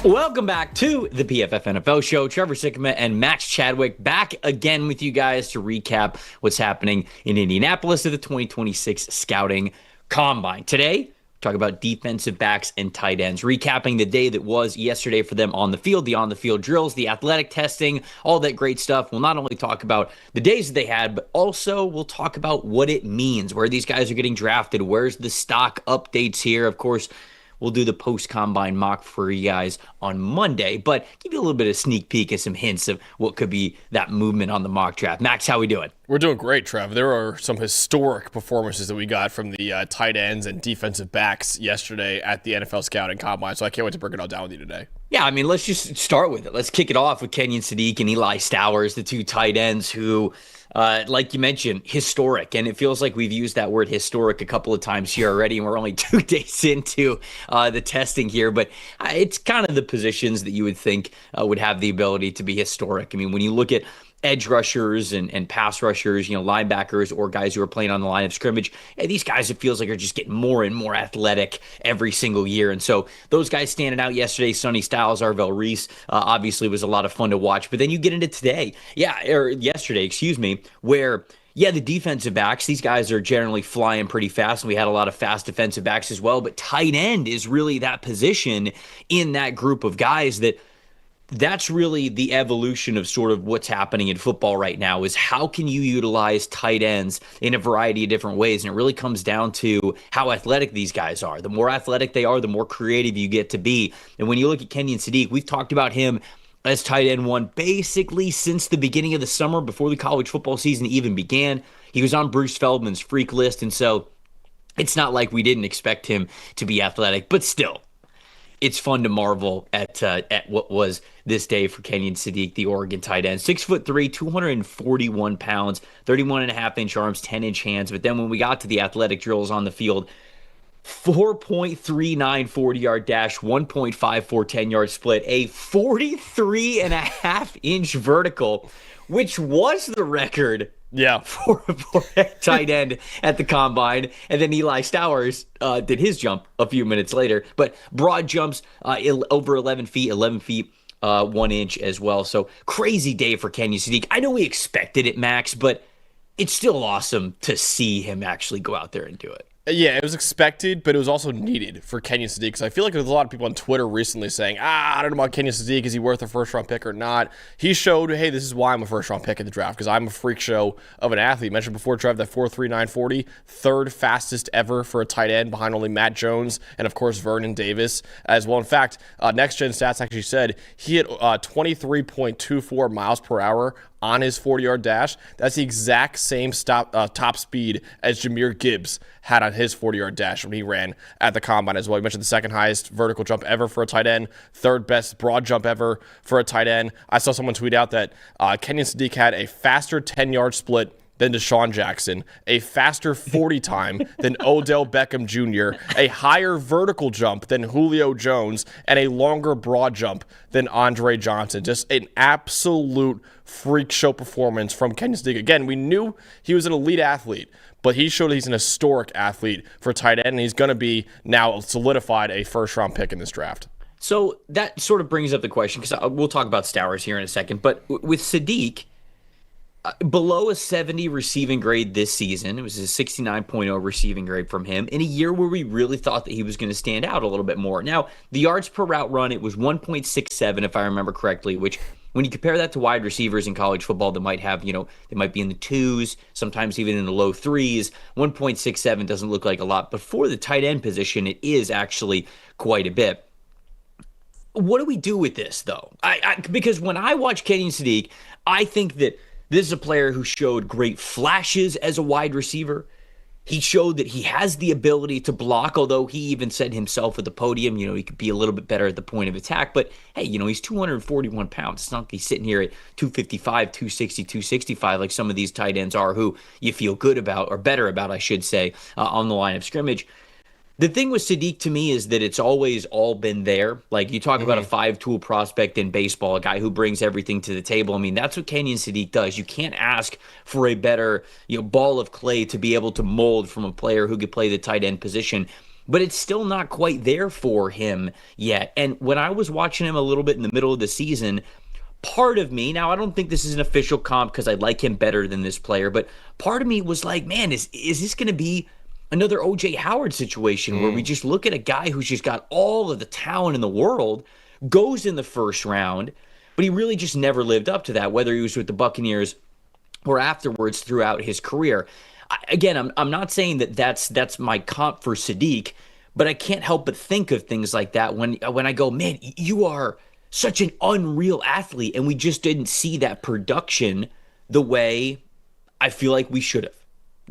Welcome back to the PFF NFL show. Trevor, Sikkema, and Max Chadwick back again with you guys to recap what's happening in Indianapolis at the 2026 Scouting Combine. Today, talk about defensive backs and tight ends, recapping the day that was yesterday for them on the field, the on-the-field drills, the athletic testing, all that great stuff. We'll not only talk about the days that they had, but also we'll talk about what it means, where these guys are getting drafted, where's the stock updates here. Of course, we'll do the post-combine mock for you guys on Monday, but give you a little bit of sneak peek and some hints of what could be that movement on the mock draft. Max, how we doing? We're doing great, Trev. There are some historic performances that we got from the tight ends and defensive backs yesterday at the NFL Scouting Combine, so I can't wait to break it all down with you today. Yeah, I mean, let's just start with it. Let's kick it off with Kenyon Sadiq and Eli Stowers, the two tight ends who, like you mentioned, historic. And it feels like we've used that word historic a couple of times here already, and we're only 2 days into the testing here. But it's kind of the positions that you would think would have the ability to be historic. I mean, when you look at edge rushers and pass rushers, linebackers or guys who are playing on the line of scrimmage, these guys, it feels like, are just getting more and more athletic every single year. And so those guys standing out yesterday, Sonny Styles, Arvell Reese, obviously was a lot of fun to watch. But then you get into today, yesterday, where the defensive backs, these guys are generally flying pretty fast, and we had a lot of fast defensive backs as well. But tight end is really that position in that group of guys that's really the evolution of sort of what's happening in football right now, is how can you utilize tight ends in a variety of different ways? And it really comes down to how athletic these guys are. The more athletic they are, the more creative you get to be. And when you look at Kenyon Sadiq, we've talked about him as tight end one basically since the beginning of the summer, before the college football season even began. He was on Bruce Feldman's freak list, and so it's not like we didn't expect him to be athletic, but still, it's fun to marvel at what was this day for Kenyon Sadiq, the Oregon tight end. 6'3", 241 pounds, 31.5-inch arms, 10-inch hands. But then when we got to the athletic drills on the field, 4.39 40-yard dash, 1.54 10-yard split, a 43.5-inch vertical, which was the record for a tight end at the combine. And then Eli Stowers did his jump a few minutes later. But broad jumps over 11 feet, 1 inch as well. So crazy day for Kenyon Sadiq. I know we expected it, Max, but it's still awesome to see him actually go out there and do it. Yeah, it was expected, but it was also needed for Kenyon Sadiq, because I feel like there's a lot of people on Twitter recently saying, I don't know about Kenyon Sadiq. Is he worth a first-round pick or not? He showed, hey, this is why I'm a first-round pick in the draft, because I'm a freak show of an athlete. Mentioned before, Trev, that 4.39 40, third fastest ever for a tight end, behind only Matt Jones and, of course, Vernon Davis as well. In fact, Next Gen Stats actually said he hit 23.24 miles per hour on his 40-yard dash. That's the exact same top speed as Jahmyr Gibbs had on his 40-yard dash when he ran at the combine as well. You mentioned the second highest vertical jump ever for a tight end, third best broad jump ever for a tight end. I saw someone tweet out that Kenyon Sadiq had a faster 10-yard split than Deshaun Jackson, a faster 40 time than Odell Beckham Jr., a higher vertical jump than Julio Jones, and a longer broad jump than Andre Johnson. Just an absolute freak show performance from Kenyon Sadiq. Again, we knew he was an elite athlete, but he showed he's an historic athlete for tight end, and he's going to be now solidified a first-round pick in this draft. So that sort of brings up the question, because we'll talk about Stowers here in a second, but with Sadiq, below a 70 receiving grade this season. It was a 69.0 receiving grade from him in a year where we really thought that he was going to stand out a little bit more. Now, the yards per route run, it was 1.67, if I remember correctly, which when you compare that to wide receivers in college football that might have, they might be in the 2s, sometimes even in the low 3s, 1.67 doesn't look like a lot. But for the tight end position, it is actually quite a bit. What do we do with this, though? Because when I watch Kenyon Sadiq, I think that this is a player who showed great flashes as a wide receiver. He showed that he has the ability to block, although he even said himself at the podium, he could be a little bit better at the point of attack. But, hey, he's 241 pounds. It's not like he's sitting here at 255, 260, 265 like some of these tight ends are who you feel good about, or better about, I should say, on the line of scrimmage. The thing with Sadiq to me is that it's always all been there. Like you talk about a five-tool prospect in baseball, a guy who brings everything to the table. I mean, that's what Kenyon Sadiq does. You can't ask for a better, ball of clay to be able to mold from a player who could play the tight end position. But it's still not quite there for him yet. And when I was watching him a little bit in the middle of the season, part of me, now I don't think this is an official comp because I like him better than this player, but part of me was like, man, is this going to be another OJ Howard situation where we just look at a guy who's just got all of the talent in the world, goes in the first round, but he really just never lived up to that, whether he was with the Buccaneers or afterwards throughout his career. Again, I'm not saying that that's my comp for Sadiq, but I can't help but think of things like that when I go, man, you are such an unreal athlete, and we just didn't see that production the way I feel like we should have.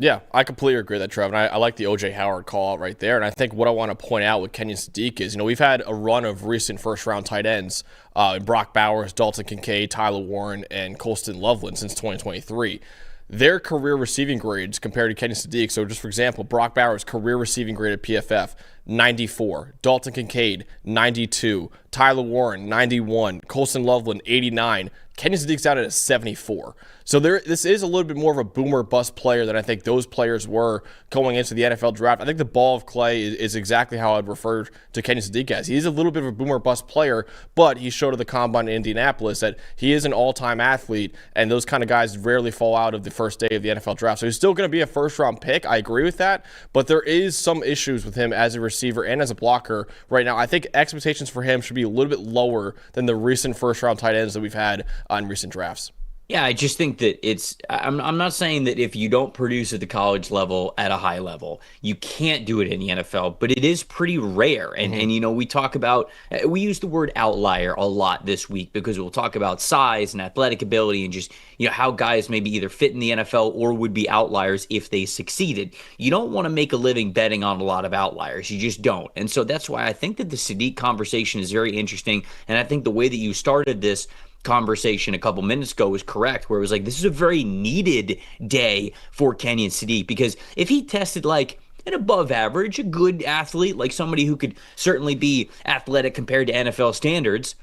Yeah, I completely agree with that, Trevor. And I like the OJ Howard call out right there. And I think what I want to point out with Kenyon Sadiq is, we've had a run of recent first-round tight ends, Brock Bowers, Dalton Kincaid, Tyler Warren, and Colston Loveland since 2023. Their career receiving grades compared to Kenyon Sadiq. So just for example, Brock Bowers' career receiving grade at PFF, 94. Dalton Kincaid, 92. Tyler Warren, 91. Colston Loveland, 89. Kenyon Sadiq's out at a 74. So this is a little bit more of a boomer bust player than I think those players were going into the NFL draft. I think the ball of clay is exactly how I'd refer to Kenyon Sadiq as. He's a little bit of a boomer bust player, but he showed at the combine in Indianapolis that he is an all-time athlete, and those kind of guys rarely fall out of the first day of the NFL draft. So he's still going to be a first-round pick. I agree with that, but there is some issues with him as a receiver and as a blocker right now. I think expectations for him should be a little bit lower than the recent first-round tight ends that we've had on recent drafts. Yeah, I just think that I'm not saying that if you don't produce at the college level at a high level, you can't do it in the NFL, but it is pretty rare. And we use the word outlier a lot this week because we'll talk about size and athletic ability and just, how guys maybe either fit in the NFL or would be outliers if they succeeded. You don't want to make a living betting on a lot of outliers. You just don't. And so that's why I think that the Sadiq conversation is very interesting. And I think the way that you started this conversation a couple minutes ago was correct, where it was like, this is a very needed day for Kenyon Sadiq, because if he tested like an above average, a good athlete, like somebody who could certainly be athletic compared to NFL standards,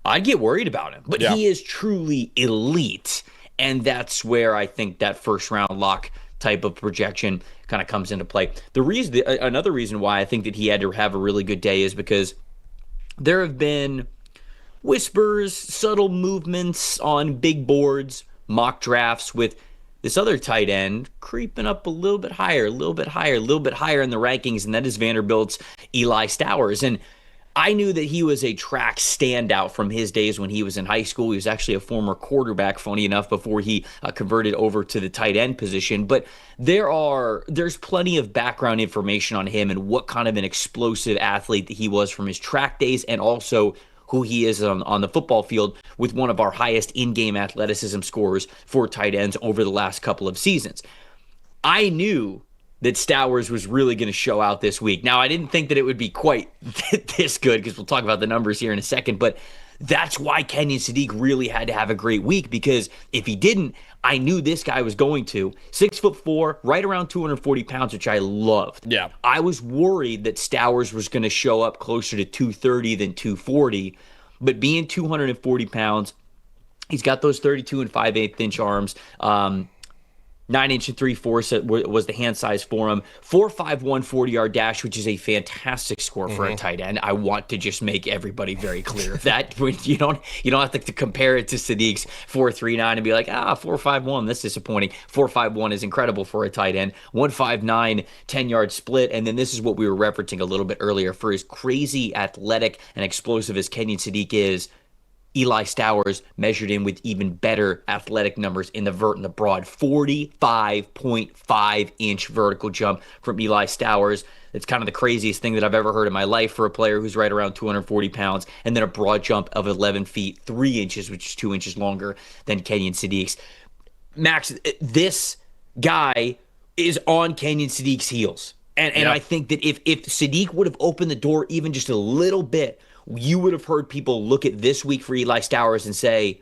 I'd get worried about him. But he is truly elite, and that's where I think that first round lock type of projection kind of comes into play. Another reason why I think that he had to have a really good day is because there have been whispers, subtle movements on big boards, mock drafts with this other tight end creeping up a little bit higher in the rankings, and that is Vanderbilt's Eli Stowers. And I knew that he was a track standout from his days when he was in high school. He was actually a former quarterback, funny enough, before he converted over to the tight end position. But there's plenty of background information on him and what kind of an explosive athlete that he was from his track days, and also who he is on the football field, with one of our highest in-game athleticism scores for tight ends over the last couple of seasons. I knew that Stowers was really going to show out this week. Now, I didn't think that it would be quite this good, because we'll talk about the numbers here in a second, but that's why Kenyon Sadiq really had to have a great week, because if he didn't, I knew this guy was going to. 6'4", right around 240 pounds, which I loved. Yeah. I was worried that Stowers was going to show up closer to 230 than 240, but being 240 pounds, he's got those 32 and 5/8 inch arms. 9 inch and 3/4 was the hand size for him. 4.51 40-yard dash, which is a fantastic score for a tight end. I want to just make everybody very clear of that. You don't have to compare it to Sadiq's 4.39 and be like, 4.51, that's disappointing. 4.51 is incredible for a tight end. 1.59 10-yard split, and then this is what we were referencing a little bit earlier. For as crazy, athletic, and explosive as Kenyon Sadiq is, Eli Stowers measured in with even better athletic numbers in the vert and the broad. 45.5-inch vertical jump from Eli Stowers. It's kind of the craziest thing that I've ever heard in my life for a player who's right around 240 pounds. And then a broad jump of 11 feet, 3 inches, which is 2 inches longer than Kenyon Sadiq's. Max, this guy is on Kenyon Sadiq's heels. And I think that if Sadiq would have opened the door even just a little bit, you would have heard people look at this week for Eli Stowers and say,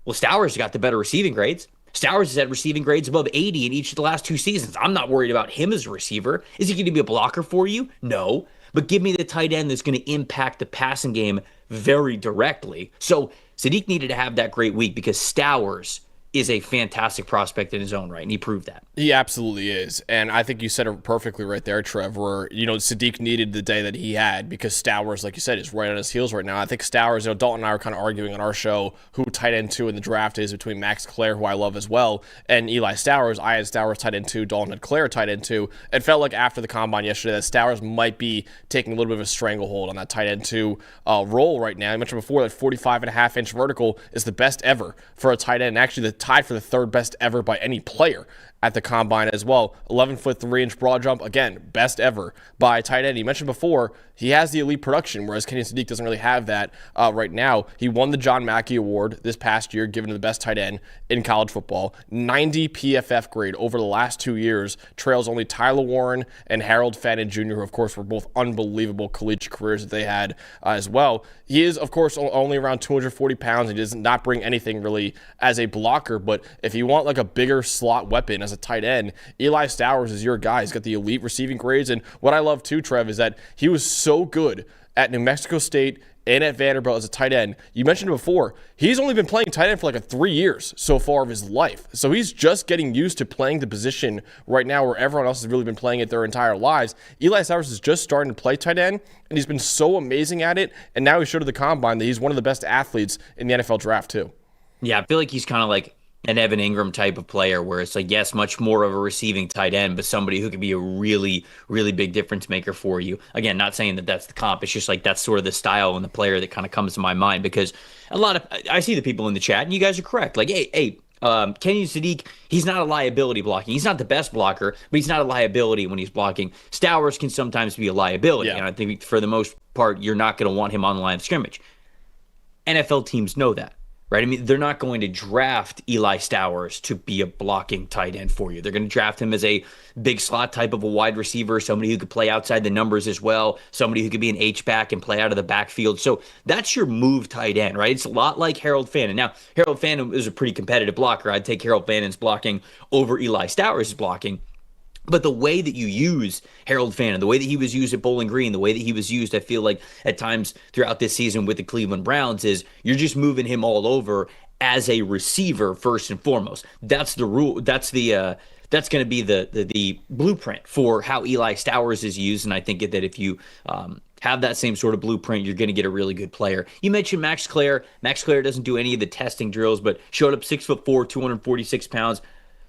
well, Stowers got the better receiving grades. Stowers has had receiving grades above 80 in each of the last 2 seasons. I'm not worried about him as a receiver. Is he going to be a blocker for you? No. But give me the tight end that's going to impact the passing game very directly. So Sadiq needed to have that great week because Stowers is a fantastic prospect in his own right, and he proved that. He absolutely is. And I think you said it perfectly right there, Trevor. Sadiq needed the day that he had because Stowers, like you said, is right on his heels right now. I think Stowers, Dalton and I were kind of arguing on our show who tight end 2 in the draft is between Max Clare, who I love as well, and Eli Stowers. I had Stowers tight end 2, Dalton had Clare tight end 2. It felt like after the combine yesterday that Stowers might be taking a little bit of a stranglehold on that tight end 2 role right now. I mentioned before that 45.5-inch vertical is the best ever for a tight end. Actually, the tied for the third best ever by any player at the combine as well. 11-foot 3-inch broad jump, again, best ever by a tight end. He mentioned before he has the elite production, whereas Kenyon Sadiq doesn't really have that right now. He won the John Mackey Award this past year, given to the best tight end in college football. 90 PFF grade over the last 2 years, trails only Tyler Warren and Harold Fannin Jr., who of course were both unbelievable collegiate careers that they had as well. He is, of course, only around 240 pounds. He does not bring anything really as a blocker, but if you want like a bigger slot weapon as a tight end, Eli Stowers is your guy. He's got the elite receiving grades, and what I love too, Trev, is that he was so good at New Mexico State and at Vanderbilt as a tight end. You mentioned it before, he's only been playing tight end for like 3 years so far of his life. So he's just getting used to playing the position right now where everyone else has really been playing it their entire lives. Eli Stowers is just starting to play tight end, and he's been so amazing at it, and now he showed at the combine that he's one of the best athletes in the NFL draft too. Yeah, I feel like he's kind of like an Evan Ingram type of player where it's like, yes, much more of a receiving tight end, but somebody who could be a really, really big difference maker for you. Again, not saying that that's the comp. It's just like that's sort of the style and the player that kind of comes to my mind because I see the people in the chat and you guys are correct. Like, hey, Kenyon Sadiq, he's not a liability blocking. He's not the best blocker, but he's not a liability when he's blocking. Stowers can sometimes be a liability. Yeah. And I think for the most part, you're not going to want him on the line of scrimmage. NFL teams know that. Right? I mean, they're not going to draft Eli Stowers to be a blocking tight end for you. They're going to draft him as a big slot type of a wide receiver, somebody who could play outside the numbers as well, somebody who could be an H-back and play out of the backfield. So that's your move tight end, right? It's a lot like Harold Fannin. Now, Harold Fannin is a pretty competitive blocker. I'd take Harold Fannin's blocking over Eli Stowers' blocking. But the way that you use Harold Fannin, the way that he was used at Bowling Green, the way that he was used, I feel like at times throughout this season with the Cleveland Browns is you're just moving him all over as a receiver first and foremost. That's the rule. That's going to be the blueprint for how Eli Stowers is used. And I think that if you have that same sort of blueprint, you're going to get a really good player. You mentioned Max Clare. Max Clare doesn't do any of the testing drills, but showed up 6'4", 246 pounds.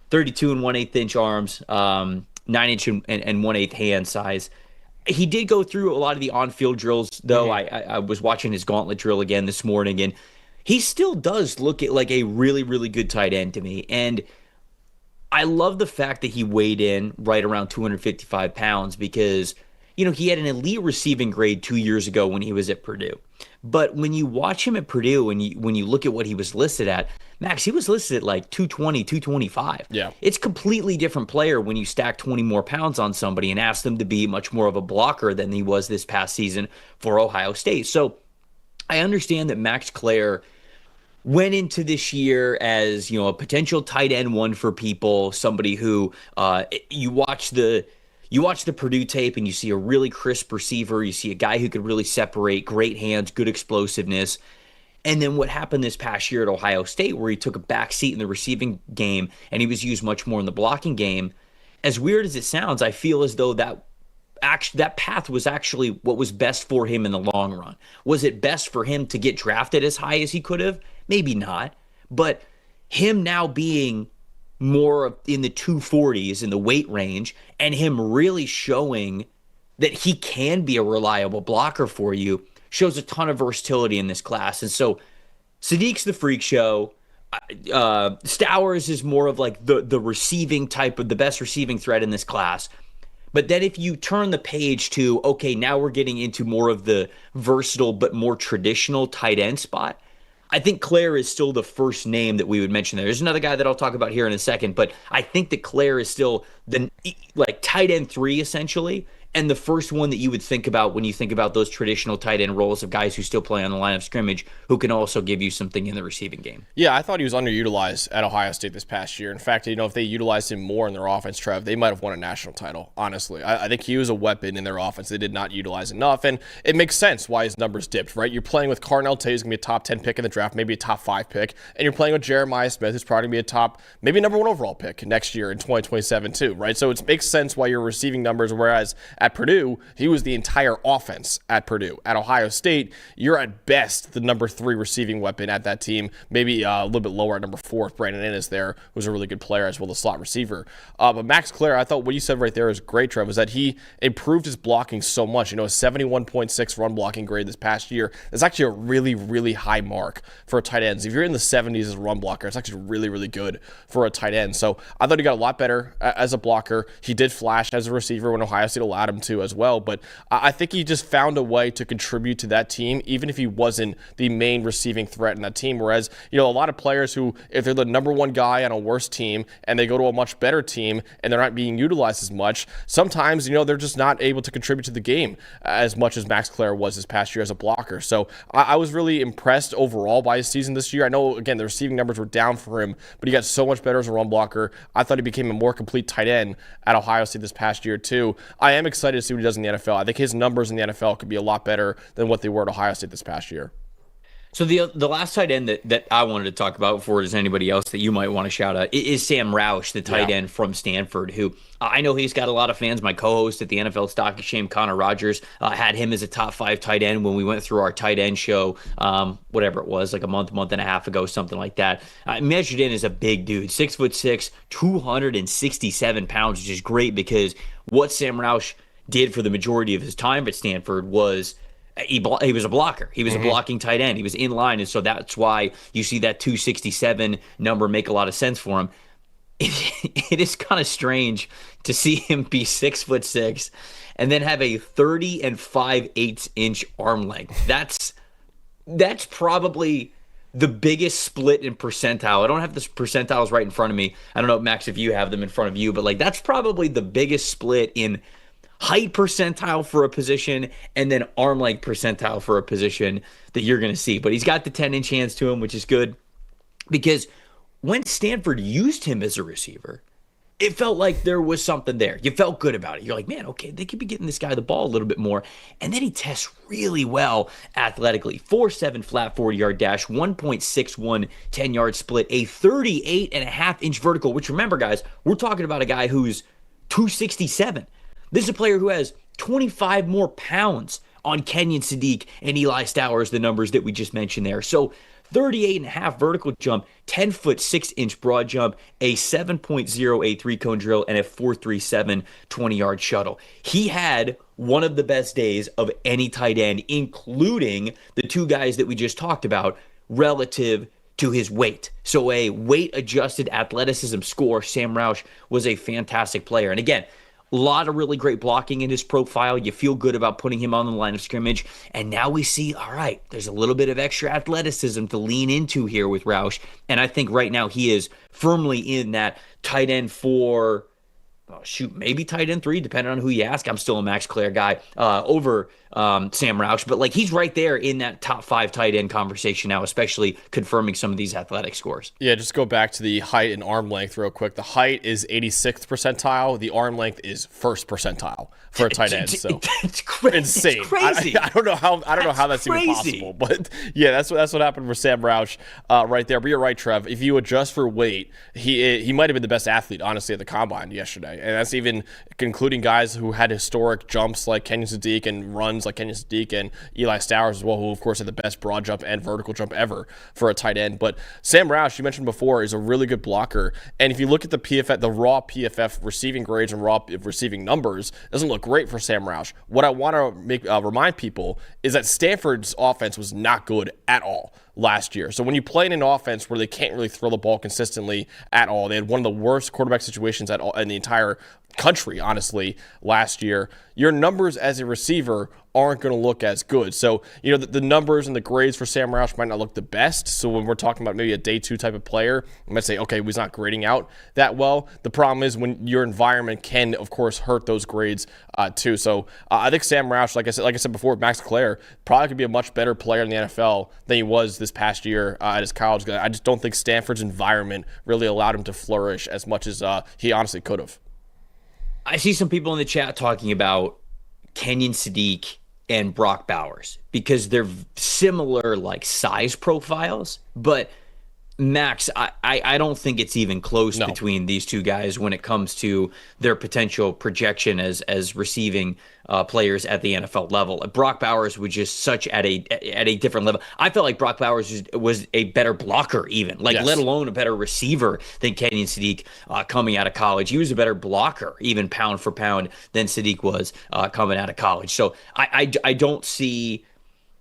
32 and 1/8 inch arms, 9-inch and 1/8 hand size. He did go through a lot of the on-field drills, though. I was watching his gauntlet drill again this morning, and he still does look like a really, really good tight end to me. And I love the fact that he weighed in right around 255 pounds because, he had an elite receiving grade 2 years ago when he was at Purdue. But when you watch him at Purdue and when you look at what he was listed at, Max, he was listed at like 220, 225. Yeah. It's a completely different player when you stack 20 more pounds on somebody and ask them to be much more of a blocker than he was this past season for Ohio State. So I understand that Max Clare went into this year as, a potential tight end one for people, somebody who you watch the Purdue tape and you see a really crisp receiver. You see a guy who could really separate, great hands, good explosiveness. And then what happened this past year at Ohio State where he took a back seat in the receiving game and he was used much more in the blocking game. As weird as it sounds, I feel as though that path was actually what was best for him in the long run. Was it best for him to get drafted as high as he could have? Maybe not. But him now being more in the 240s in the weight range and him really showing that he can be a reliable blocker for you shows a ton of versatility in this class. And so Sadiq's the freak show. Stowers is more of like the receiving type of the best receiving threat in this class. But then if you turn the page to, okay, now we're getting into more of the versatile but more traditional tight end spot, I think Clare is still the first name that we would mention there. There's another guy that I'll talk about here in a second, but I think that Clare is still the like tight end 3 essentially. and the first one that you would think about when you think about those traditional tight end roles of guys who still play on the line of scrimmage who can also give you something in the receiving game. Yeah, I thought he was underutilized at Ohio State this past year. In fact, if they utilized him more in their offense, Trev, they might have won a national title, honestly. I think he was a weapon in their offense. They did not utilize enough, and it makes sense why his numbers dipped, right? You're playing with Carnell Tate, who's going to be a top 10 pick in the draft, maybe a top 5 pick, and you're playing with Jeremiah Smith, who's probably going to be a top, maybe number 1 overall pick next year in 2027 too, right? So it makes sense why your receiving numbers, whereas at Purdue, he was the entire offense at Purdue. At Ohio State, you're at best the number 3 receiving weapon at that team, maybe a little bit lower at number 4 if Brandon Innes there, who's a really good player as well, the slot receiver. But Max Clare, I thought what you said right there is great, Trev, was that he improved his blocking so much. A 71.6 run blocking grade this past year. That's actually a really, really high mark for a tight end. So if you're in the 70s as a run blocker, it's actually really, really good for a tight end. So I thought he got a lot better as a blocker. He did flash as a receiver when Ohio State allowed him to as well, but I think he just found a way to contribute to that team, even if he wasn't the main receiving threat in that team. Whereas, a lot of players who, if they're the number 1 guy on a worse team and they go to a much better team and they're not being utilized as much, sometimes, they're just not able to contribute to the game as much as Max Clare was this past year as a blocker. So I was really impressed overall by his season this year. I know, again, the receiving numbers were down for him, but he got so much better as a run blocker. I thought he became a more complete tight end at Ohio State this past year too. I am excited to see what he does in the NFL. I think his numbers in the NFL could be a lot better than what they were at Ohio State this past year. So the last tight end that I wanted to talk about before there's anybody else that you might want to shout out is Sam Roush, the tight end from Stanford, who I know he's got a lot of fans. My co-host at the NFL Stock Exchange, Connor Rogers, had him as a top 5 tight end when we went through our tight end show, whatever it was, like a month and a half ago, something like that. Measured in as a big dude, 6'6", 267 pounds, which is great because what Sam Roush did for the majority of his time at Stanford was he was a blocker. He was a blocking tight end. He was in line, and so that's why you see that 267 number make a lot of sense for him. It is kind of strange to see him be 6'6" and then have a 30 5/8 inch arm length. That's probably the biggest split in percentile. I don't have the percentiles right in front of me. I don't know, Max, if you have them in front of you, but that's probably the biggest split in height percentile for a position and then arm length percentile for a position that you're going to see. But he's got the 10-inch hands to him, which is good because when Stanford used him as a receiver, it felt like there was something there. You felt good about it. You're like, man, okay, they could be getting this guy the ball a little bit more. And then he tests really well athletically. 4.7 flat 40-yard dash, 1.61 10-yard split, a 38.5-inch vertical, which remember, guys, we're talking about a guy who's 267. This is a player who has 25 more pounds on Kenyon Sadiq and Eli Stowers, the numbers that we just mentioned there. So 38.5 vertical jump, 10'6" broad jump, a 7.08 three-cone drill, and a 4.37 20-yard shuttle. He had one of the best days of any tight end, including the 2 guys that we just talked about, relative to his weight. So a weight-adjusted athleticism score, Sam Roush was a fantastic player. And again, a lot of really great blocking in his profile. You feel good about putting him on the line of scrimmage. And now we see, all right, there's a little bit of extra athleticism to lean into here with Roush. And I think right now he is firmly in that tight end 4, maybe tight end 3, depending on who you ask. I'm still a Max Clare guy over Sam Roush. But he's right there in that top 5 tight end conversation now, especially confirming some of these athletic scores. Yeah, just go back to the height and arm length real quick. The height is 86th percentile. The arm length is 1st percentile for a tight end. So it's crazy. Insane. It's crazy. I don't know how that's even possible. But yeah, that's what happened for Sam Roush right there. But you're right, Trev. If you adjust for weight, he might have been the best athlete, honestly, at the combine yesterday. And that's even including guys who had historic jumps like Kenyon Sadiq and runs like Kenyon Sadiq and Eli Stowers as well, who of course had the best broad jump and vertical jump ever for a tight end. But Sam Roush, you mentioned before, is a really good blocker. And if you look at the PFF, the raw PFF receiving grades and raw receiving numbers, it doesn't look great for Sam Roush. What I want to remind people is that Stanford's offense was not good at all last year. So when you play in an offense where they can't really throw the ball consistently at all, they had one of the worst quarterback situations in the entire country, honestly, last year, your numbers as a receiver aren't going to look as good. So, the numbers and the grades for Sam Roush might not look the best. So when we're talking about maybe a day 2 type of player, I might say, okay, he's not grading out that well. The problem is when your environment can, of course, hurt those grades too. So I think Sam Roush, like I said before, Max Clare, probably could be a much better player in the NFL than he was this past year at his college. I just don't think Stanford's environment really allowed him to flourish as much as he honestly could have. I see some people in the chat talking about Kenyon Sadiq and Brock Bowers because they're similar like size profiles, but Max, I don't think it's even close between these two guys when it comes to their potential projection as receiving players at the NFL level. Brock Bowers was just such at a different level. I felt like Brock Bowers was a better blocker even, let alone a better receiver than Kenyon Sadiq coming out of college. He was a better blocker, even pound for pound, than Sadiq was coming out of college. So I don't see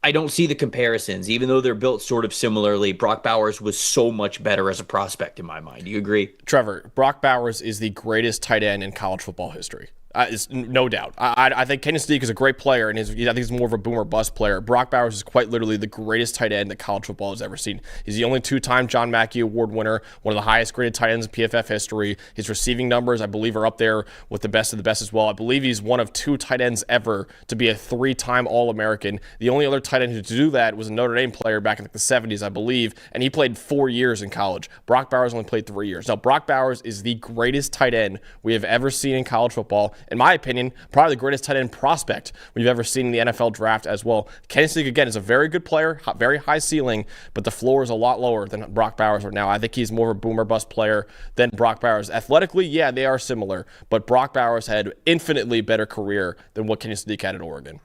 the comparisons, even though they're built sort of similarly. Brock Bowers was so much better as a prospect in my mind. Do you agree? Trevor, Brock Bowers is the greatest tight end in college football history. It's no doubt. I think Kenyon Sadiq is a great player, and I think he's more of a boom or bust player. Brock Bowers is quite literally the greatest tight end that college football has ever seen. He's the only 2-time John Mackey Award winner, one of the highest graded tight ends in PFF history. His receiving numbers, I believe, are up there with the best of the best as well. I believe he's one of 2 tight ends ever to be a 3-time All-American. The only other tight end to do that was a Notre Dame player back in the 70s, I believe, and he played 4 years in college. Brock Bowers only played 3 years. Now, Brock Bowers is the greatest tight end we have ever seen in college football. In my opinion, probably the greatest tight end prospect we've ever seen in the NFL draft as well. Kenyon Sadiq, again, is a very good player, very high ceiling, but the floor is a lot lower than Brock Bowers right now. I think he's more of a boomer bust player than Brock Bowers. Athletically, yeah, they are similar, but Brock Bowers had infinitely better career than what Kenyon Sadiq had at Oregon.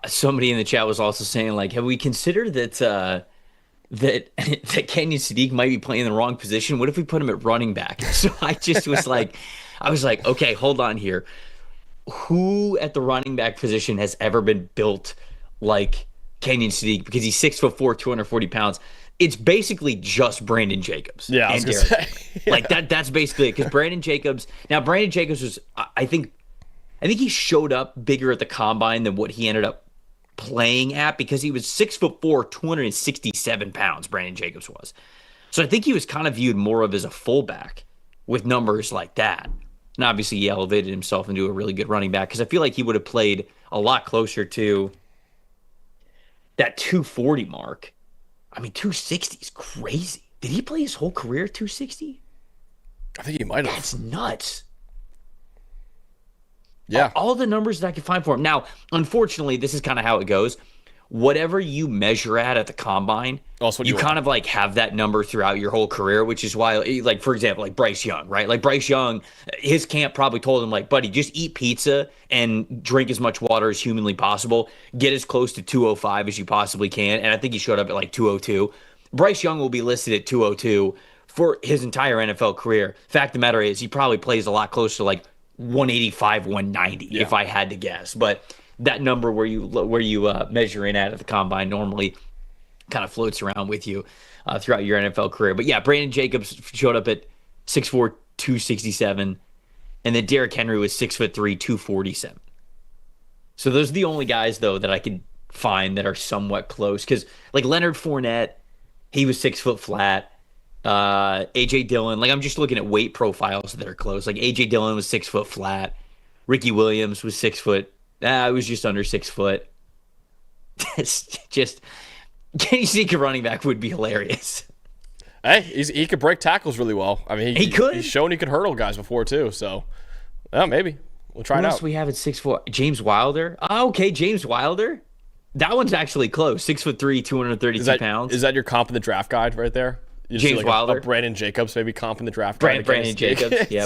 Somebody in the chat was also saying, have we considered that Kenyon Sadiq might be playing in the wrong position? What if we put him at running back? So I just was like, okay, hold on here. Who at the running back position has ever been built like Kenyon Sadiq? Because he's 6'4", 240 pounds. It's basically just Brandon Jacobs. Yeah, I was going to say. Yeah. That's basically it. Because Brandon Jacobs was, I think he showed up bigger at the combine than what he ended up playing at, because he was 6'4", 267 pounds, Brandon Jacobs was. So I think he was kind of viewed more of as a fullback with numbers like that. And obviously he elevated himself into a really good running back, because I feel like he would have played a lot closer to that 240 mark. I mean, 260 is crazy. Did he play his whole career 260? I think he might have. That's nuts. Yeah. All the numbers that I could find for him. Now, unfortunately, this is kind of how it goes. Whatever you measure at the combine, you kind of have that number throughout your whole career, which is why, for example, Bryce Young, right? Bryce Young, his camp probably told him, buddy, just eat pizza and drink as much water as humanly possible. Get as close to 205 as you possibly can. And I think he showed up at 202. Bryce Young will be listed at 202 for his entire NFL career. Fact of the matter is, he probably plays a lot closer to 185, 190, if I had to guess. But that number where you measure in at the combine normally kind of floats around with you throughout your NFL career. But yeah, Brandon Jacobs showed up at 6'4", 267, and then Derrick Henry was 6'3", 247. So those are the only guys, though, that I could find that are somewhat close. Because Leonard Fournette, he was 6 foot flat. AJ Dillon, I'm just looking at weight profiles that are close. AJ Dillon was 6 foot flat. Ricky Williams was 6 foot. It was just under 6 foot. It's just, Kenny Sadiq running back would be hilarious. Hey, he could break tackles really well. I mean, he could. He's shown he could hurdle guys before too. So, maybe we'll try it out. Who else we have at 6'4"? James Wilder. Oh, okay, James Wilder. That one's actually close. 6'3", 232 pounds. Is that your comp in the draft guide right there? James Wilder. A Brandon Jacobs maybe comp in the draft guide. Brandon Jacobs. Yeah.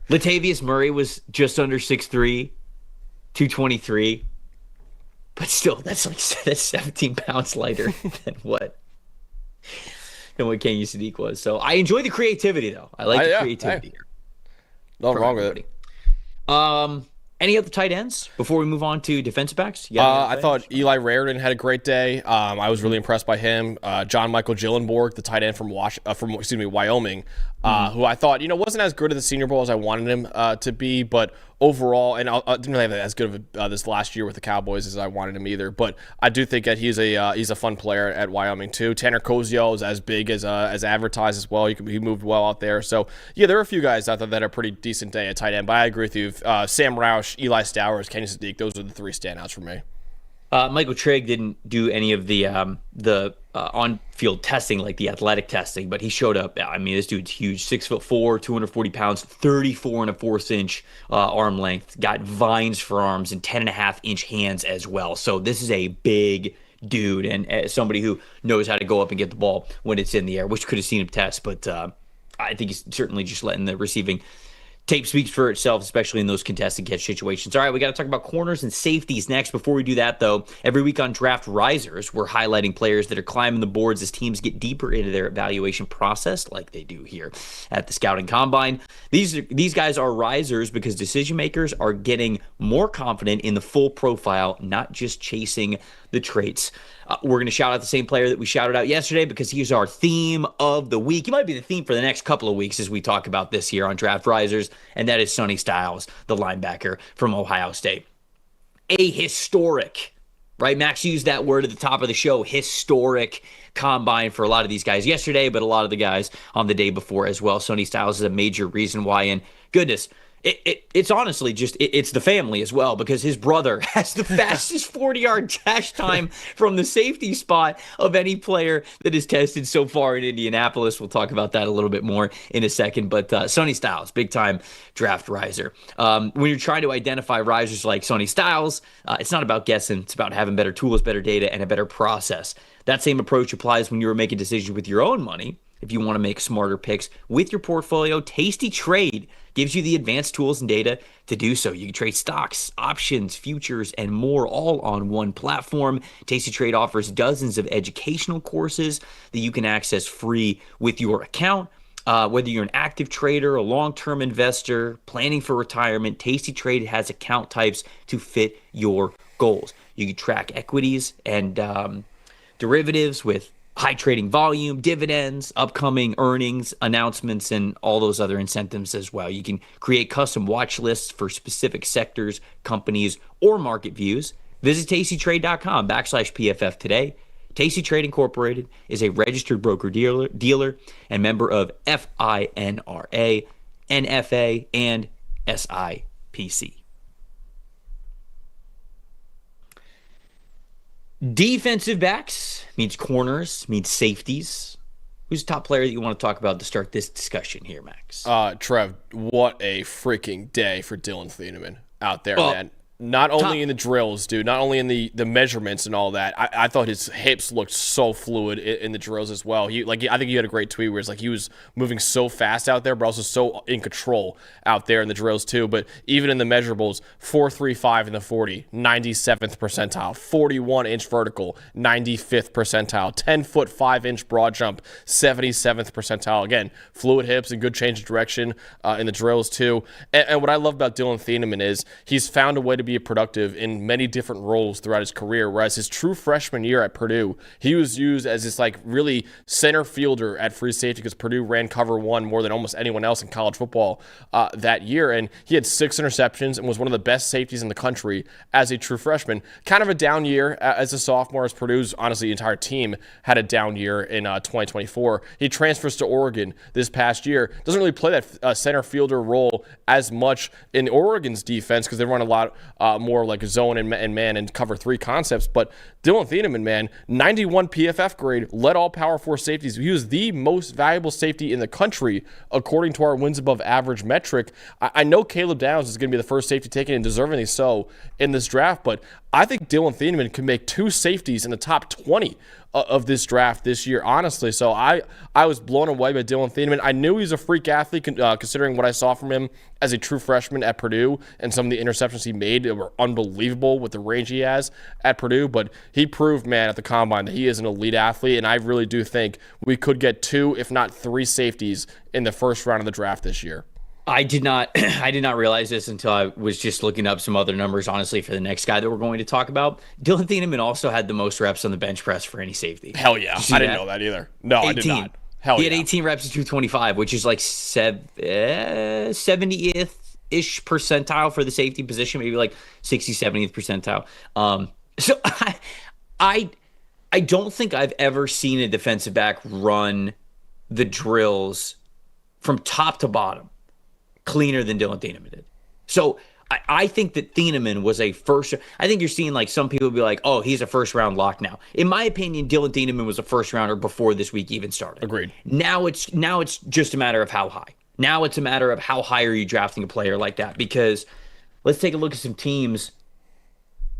Latavius Murray was just under 6'3", 223. But still, that's 17 pounds lighter than what Kenyon Sadiq was. So I enjoy the creativity, though. I like the creativity here. Nothing wrong with it. Any other tight ends before we move on to defensive backs? I thought Eli Raridan had a great day. I was really impressed by him. John Michael Gillenborg, the tight end from Wyoming, who I thought wasn't as good at the Senior Bowl as I wanted him to be, but overall, and I didn't really have as good of this last year with the Cowboys as I wanted him either. But I do think that he's a fun player at Wyoming too. Tanner Koziol is as big as advertised as well. He moved well out there. So yeah, there are a few guys out there that had a pretty decent day at tight end. But I agree with you. Sam Roush, Eli Stowers, Kenny Sadiq, those are the three standouts for me. Michael Trigg didn't do any of the on-field testing, like the athletic testing, but he showed up. I mean, this dude's huge, 6'4", 240 pounds, 34 1/4 inch arm length, got vines for arms and 10.5-inch hands as well. So this is a big dude and somebody who knows how to go up and get the ball when it's in the air. Wish could have seen him test, but I think he's certainly just letting the receiving tape speaks for itself, especially in those contested catch situations. All right, we got to talk about corners and safeties next. Before we do that, though, every week on Draft Risers, we're highlighting players that are climbing the boards as teams get deeper into their evaluation process, like they do here at the Scouting Combine. These guys are risers because decision makers are getting more confident in the full profile, not just chasing the traits. We're going to shout out the same player that we shouted out yesterday because he's our theme of the week. He might be the theme for the next couple of weeks as we talk about this here on Draft Risers, and that is Sonny Styles, the linebacker from Ohio State. A historic, right? Max used that word at the top of the show, historic combine for a lot of these guys yesterday, but a lot of the guys on the day before as well. Sonny Styles is a major reason why, and goodness, it's honestly just, it's the family as well, because his brother has the fastest 40-yard dash time from the safety spot of any player that is tested so far in Indianapolis. We'll talk about that a little bit more in a second, but Sonny Styles, big-time draft riser. When you're trying to identify risers like Sonny Styles, it's not about guessing. It's about having better tools, better data, and a better process. That same approach applies when you're making decisions with your own money. If you want to make smarter picks with your portfolio, Tasty Trade gives you the advanced tools and data to do so. You can trade stocks, options, futures, and more all on one platform. Tasty Trade offers dozens of educational courses that you can access free with your account. Whether you're an active trader, a long-term investor, planning for retirement, Tasty Trade has account types to fit your goals. You can track equities and derivatives with high trading volume, dividends, upcoming earnings, announcements, and all those other incentives as well. You can create custom watch lists for specific sectors, companies, or market views. Visit tastytrade.com/PFF today. Tasty Trade Incorporated is a registered broker-dealer and member of FINRA, NFA, and SIPC. Defensive backs means corners, means safeties. Who's the top player that you want to talk about to start this discussion here, Max? Trev, what a freaking day for Dylan Thieneman out there, man. Not only in the drills, dude, not only in the measurements and all that. I thought his hips looked so fluid in the drills as well. I think you had a great tweet where it's like he was moving so fast out there, but also so in control out there in the drills too. But even in the measurables, 4.35 in the 40, 97th percentile, 41-inch vertical, 95th percentile, 10-foot 5-inch broad jump, 77th percentile. Again, fluid hips and good change of direction in the drills too. And what I love about Dylan Thieneman is he's found a way to be productive in many different roles throughout his career, whereas his true freshman year at Purdue, he was used as this really center fielder at free safety because Purdue ran cover one more than almost anyone else in college football that year, and he had 6 interceptions and was one of the best safeties in the country as a true freshman. Kind of a down year as a sophomore, as Purdue's honestly entire team had a down year in 2024. He transfers to Oregon this past year, doesn't really play that center fielder role as much in Oregon's defense because they run a lot more like zone and man and cover 3 concepts. But Dylan Thieneman, man, 91 PFF grade, led all Power 4 safeties. He was the most valuable safety in the country, according to our wins above average metric. I know Caleb Downs is going to be the first safety taken, and deservingly so, in this draft, but I think Dylan Thieneman can make 2 safeties in the top 20 of this draft this year, honestly. So I was blown away by Dylan Thieneman. I knew he was a freak athlete considering what I saw from him as a true freshman at Purdue and some of the interceptions he made that were unbelievable with the range he has at Purdue. But he proved, man, at the Combine that he is an elite athlete, and I really do think we could get 2, if not 3 safeties in the first round of the draft this year. I did not I did not realize this until I was just looking up some other numbers, honestly, for the next guy that we're going to talk about. Dylan Thieneman also had the most reps on the bench press for any safety. Hell yeah. Did you see I didn't that? know that either. No, 18. I did not. Hell He yeah. had 18 reps at 225, which is like 70th-ish percentile for the safety position, maybe like 60th, 70th percentile. So I I don't think I've ever seen a defensive back run the drills from top to bottom cleaner than Dylan Thieneman did. So I think that Thieneman was a first. I think you're seeing like some people be like, oh, he's a first round lock now. In my opinion, Dylan Thieneman was a first rounder before this week even started. Agreed. Now it's just a matter of how high. Now it's a matter of how high are you drafting a player like that? Because let's take a look at some teams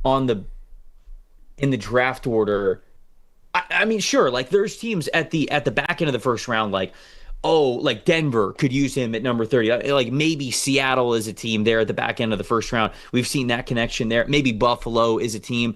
in the draft order. I mean, sure, like there's teams at the back end of the first round, like, oh, like Denver could use him at number 30. Like maybe Seattle is a team there at the back end of the first round. We've seen that connection there. Maybe Buffalo is a team.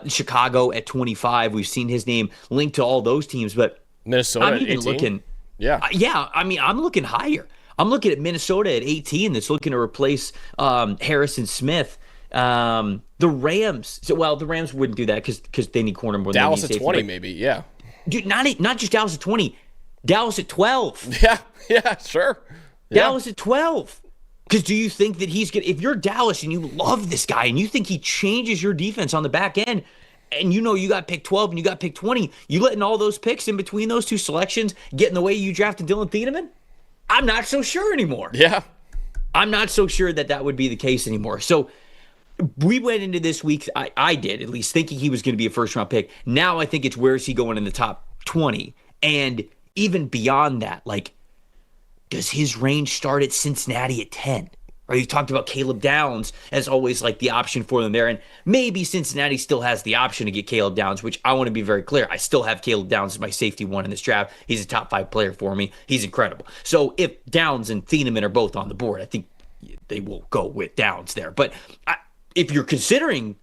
Chicago at 25. We've seen his name linked to all those teams. But Minnesota I'm at even 18? looking. Yeah. Yeah. I mean, I'm looking higher. I'm looking at Minnesota at 18 that's looking to replace Harrison Smith. The Rams. The Rams wouldn't do that because they need corner more than Dallas they at need 20, safety. maybe. Yeah. Dude, not just Dallas at 20. Dallas at 12. Yeah, sure. Yeah. Dallas at 12. Because do you think that he's going to, if you're Dallas and you love this guy and you think he changes your defense on the back end, and you know you got pick 12 and you got pick 20, you letting all those picks in between those two selections get in the way you drafted Dylan Thieneman? I'm not so sure anymore. Yeah. I'm not so sure that would be the case anymore. So we went into this week, I did at least, thinking he was going to be a first round pick. Now I think it's where is he going in the top 20? And even beyond that, like, does his range start at Cincinnati at 10? Or you talked about Caleb Downs as always like the option for them there. And maybe Cincinnati still has the option to get Caleb Downs, which I want to be very clear. I still have Caleb Downs as my safety one in this draft. He's a top 5 player for me. He's incredible. So if Downs and Thieneman are both on the board, I think they will go with Downs there. But if you're considering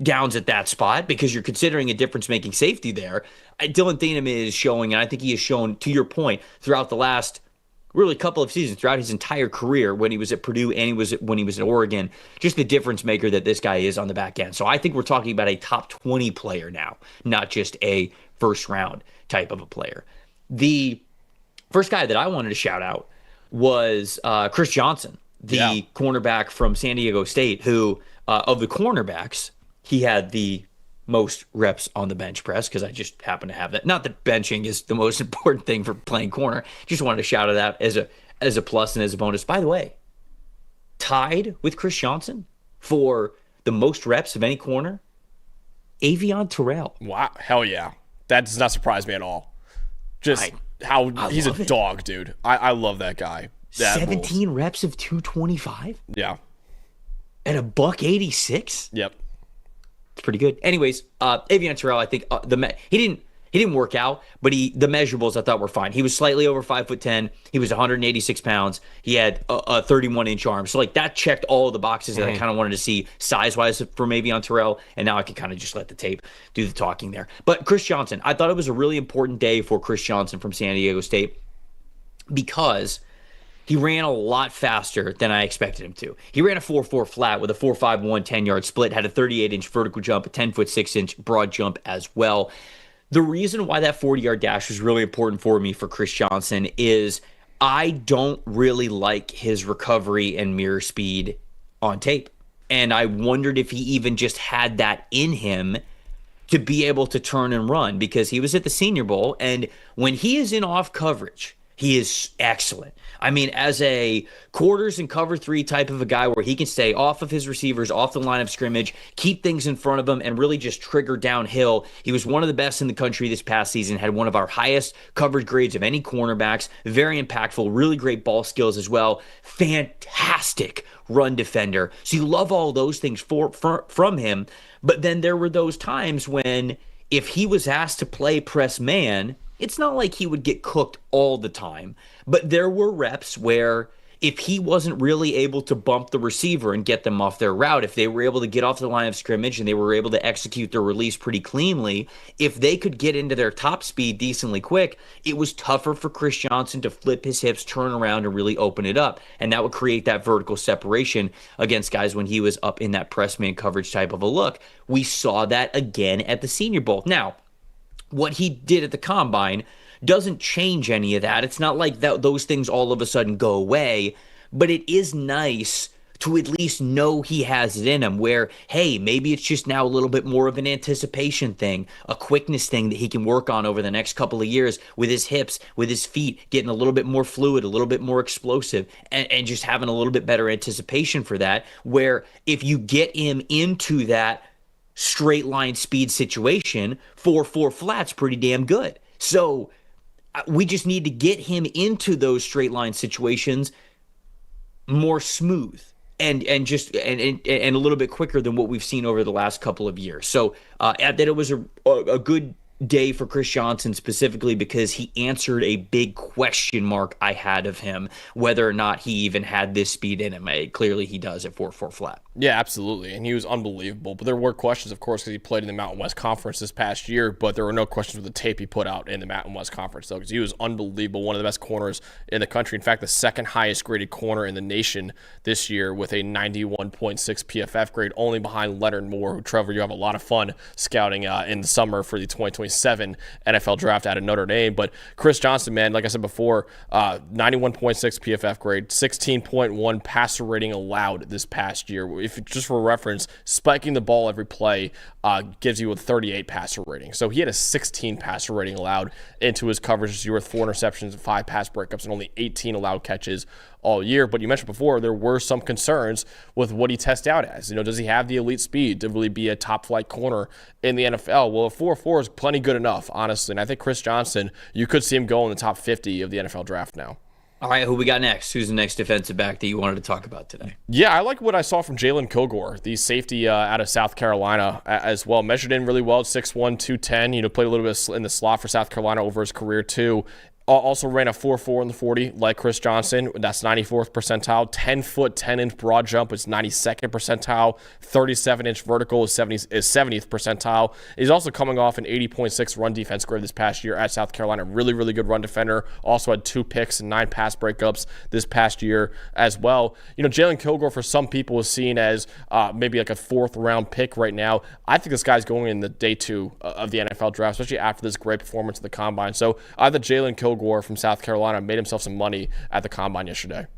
Downs at that spot because you're considering a difference-making safety there, Dylan Thieneman is showing, and I think he has shown, to your point, throughout the last really couple of seasons, throughout his entire career when he was at Purdue and when he was at Oregon, just the difference maker that this guy is on the back end. So I think we're talking about a top 20 player now, not just a first-round type of a player. The first guy that I wanted to shout out was Chris Johnson, the cornerback from San Diego State, who, of the cornerbacks, he had the most reps on the bench press because I just happen to have that. Not that benching is the most important thing for playing corner. Just wanted to shout it out as a plus and as a bonus. By the way, tied with Chris Johnson for the most reps of any corner, Avion Terrell. Wow. Hell yeah. That does not surprise me at all. Just how he's a dog, dude. I love that guy. That 17 rules. reps of 225 Yeah. at a $186. Yep. It's pretty good. Anyways, Avion Terrell, I think he didn't work out, but the measurables I thought were fine. He was slightly over 5'10". He was 186 pounds. He had a 31-inch arm. So like that checked all the boxes that I kind of wanted to see size-wise from Avion Terrell. And now I can kind of just let the tape do the talking there. But Chris Johnson, I thought it was a really important day for Chris Johnson from San Diego State because he ran a lot faster than I expected him to. He ran a 4.4 flat with a 4.51 10-yard split, had a 38-inch vertical jump, a 10-foot 6-inch broad jump as well. The reason why that 40-yard dash was really important for me for Chris Johnson is I don't really like his recovery and mirror speed on tape. And I wondered if he even just had that in him to be able to turn and run because he was at the Senior Bowl. And when he is in off coverage, he is excellent. I mean, as a quarters and cover 3 type of a guy where he can stay off of his receivers, off the line of scrimmage, keep things in front of him, and really just trigger downhill. He was one of the best in the country this past season, had one of our highest coverage grades of any cornerbacks, very impactful, really great ball skills as well, fantastic run defender. So you love all those things from him, but then there were those times when if he was asked to play press man, it's not like he would get cooked all the time, but there were reps where if he wasn't really able to bump the receiver and get them off their route, if they were able to get off the line of scrimmage and they were able to execute their release pretty cleanly, if they could get into their top speed decently quick, it was tougher for Chris Johnson to flip his hips, turn around, and really open it up. And that would create that vertical separation against guys when he was up in that press man coverage type of a look. We saw that again at the Senior Bowl. Now, what he did at the Combine doesn't change any of that. It's not like those things all of a sudden go away, but it is nice to at least know he has it in him where, hey, maybe it's just now a little bit more of an anticipation thing, a quickness thing that he can work on over the next couple of years with his hips, with his feet, getting a little bit more fluid, a little bit more explosive, and just having a little bit better anticipation for that, where if you get him into that straight line speed situation, 4.4 flat's pretty damn good. So we just need to get him into those straight line situations more smooth and a little bit quicker than what we've seen over the last couple of years. So that it was a good day for Chris Johnson specifically because he answered a big question mark I had of him, whether or not he even had this speed in him. Clearly he does at 4.4 flat. Yeah, absolutely. And he was unbelievable. But there were questions, of course, because he played in the Mountain West Conference this past year, but there were no questions with the tape he put out in the Mountain West Conference, though, because he was unbelievable, one of the best corners in the country. In fact, the second highest graded corner in the nation this year with a 91.6 PFF grade, only behind Leonard Moore, who, Trevor, you have a lot of fun scouting in the summer for the 2027 NFL draft out of Notre Dame. But Chris Johnson, man, like I said before, 91.6 PFF grade, 16.1 passer rating allowed this past year. If just for reference, spiking the ball every play gives you a 38 passer rating. So he had a 16 passer rating allowed into his coverage this year with 4 interceptions and 5 pass breakups and only 18 allowed catches all year. But you mentioned before there were some concerns with what he tested out as. Does he have the elite speed to really be a top flight corner in the NFL? Well, a 4.4 is plenty good enough, honestly. And I think Chris Johnson, you could see him go in the top 50 of the NFL draft now. All right, who we got next? Who's the next defensive back that you wanted to talk about today? Yeah, I like what I saw from Jalen Kilgore, the safety out of South Carolina as well. Measured in really well, 6'1", 210. Played a little bit in the slot for South Carolina over his career too. Also ran a 4.4 in the 40 like Chris Johnson. That's 94th percentile. 10-foot, 10-inch broad jump is 92nd percentile. 37-inch vertical is 70th percentile. He's also coming off an 80.6 run defense grade this past year at South Carolina. Really, really good run defender. Also had 2 picks and 9 pass breakups this past year as well. Jalen Kilgore for some people is seen as maybe like a 4th round pick right now. I think this guy's going in the day 2 of the NFL draft, especially after this great performance at the Combine. So I thought Jalen Kilgore from South Carolina made himself some money at the Combine yesterday.